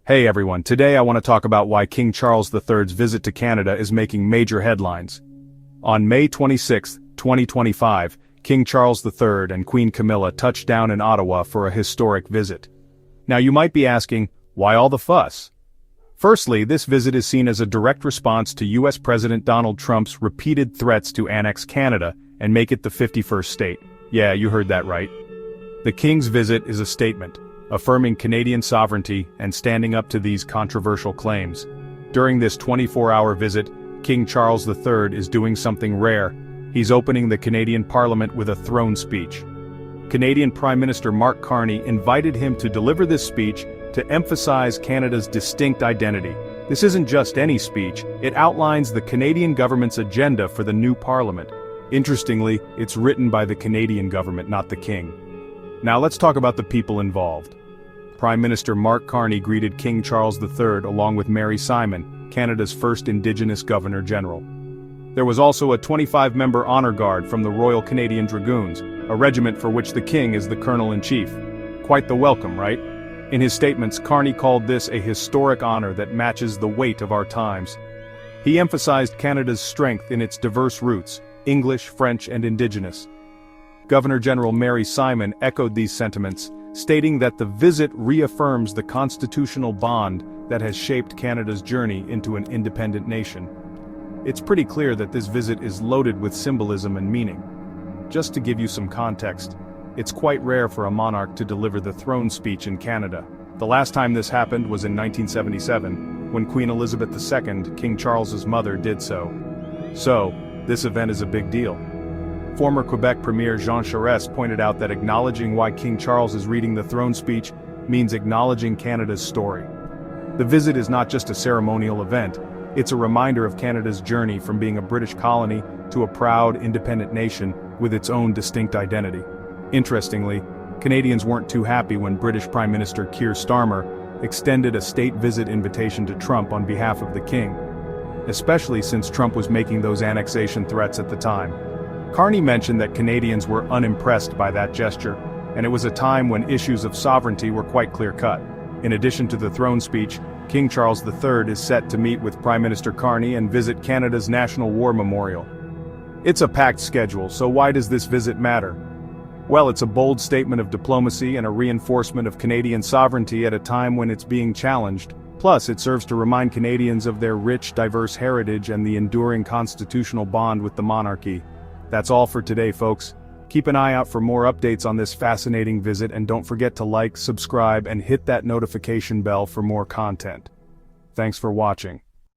Hey everyone, today I want to talk about why King Charles III's visit to Canada is making major headlines. On May 26, 2025, King Charles III and Queen Camilla touched down in Ottawa for a historic visit. Now you might be asking, why all the fuss? Firstly, this visit is seen as a direct response to US President Donald Trump's repeated threats to annex Canada and make it the 51st state. Yeah, you heard that right. The King's visit is a statement, affirming Canadian sovereignty and standing up to these controversial claims. During this 24-hour visit, King Charles III is doing something rare. He's opening the Canadian Parliament with a throne speech. Canadian Prime Minister Mark Carney invited him to deliver this speech to emphasize Canada's distinct identity. This isn't just any speech, it outlines the Canadian government's agenda for the new Parliament. Interestingly, it's written by the Canadian government, not the King. Now let's talk about the people involved. Prime Minister Mark Carney greeted King Charles III along with Mary Simon, Canada's first Indigenous Governor-General. There was also a 25-member honor guard from the Royal Canadian Dragoons, a regiment for which the King is the Colonel-in-Chief. Quite the welcome, right? In his statements, Carney called this a historic honor that matches the weight of our times. He emphasized Canada's strength in its diverse roots, English, French, and Indigenous. Governor-General Mary Simon echoed these sentiments, stating that the visit reaffirms the constitutional bond that has shaped Canada's journey into an independent nation. It's pretty clear that this visit is loaded with symbolism and meaning. Just to give you some context, it's quite rare for a monarch to deliver the throne speech in Canada. The last time this happened was in 1977, when Queen Elizabeth II, King Charles's mother, did so. So, this event is a big deal. Former Quebec Premier Jean Charest pointed out that acknowledging why King Charles is reading the throne speech means acknowledging Canada's story. The visit is not just a ceremonial event, it's a reminder of Canada's journey from being a British colony to a proud, independent nation with its own distinct identity. Interestingly, Canadians weren't too happy when British Prime Minister Keir Starmer extended a state visit invitation to Trump on behalf of the King, especially since Trump was making those annexation threats at the time. Carney mentioned that Canadians were unimpressed by that gesture, and it was a time when issues of sovereignty were quite clear-cut. In addition to the throne speech, King Charles III is set to meet with Prime Minister Carney and visit Canada's National War Memorial. It's a packed schedule, so why does this visit matter? Well, it's a bold statement of diplomacy and a reinforcement of Canadian sovereignty at a time when it's being challenged. Plus, it serves to remind Canadians of their rich, diverse heritage and the enduring constitutional bond with the monarchy. That's all for today, folks. Keep an eye out for more updates on this fascinating visit, and don't forget to like, subscribe, and hit that notification bell for more content. Thanks for watching.